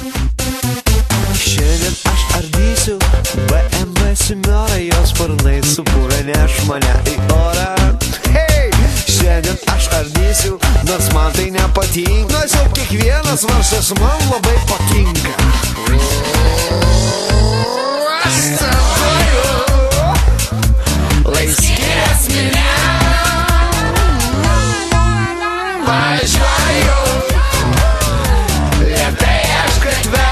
Šiandien aš ardysiu BMW Simiorą, jos sparnai supūrė neš mane į orą. Hei, šiandien aš ardysiu, nors man tai nepatinka, nors jau kiekvienas varžas man labai patinka. Aš startuoju, laisvės minia, važiuoju lėtai aš gatve.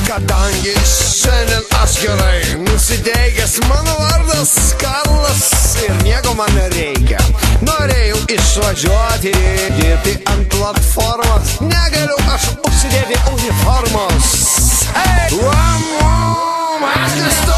Kadangi šiandien aš gerai nusiteikęs, mano vardas Karlas ir nieko man nereikia. Norėjau išvažiuoti, dirbti ant platformos, negaliu aš užsidėti uniformos. Hey! Aš nestu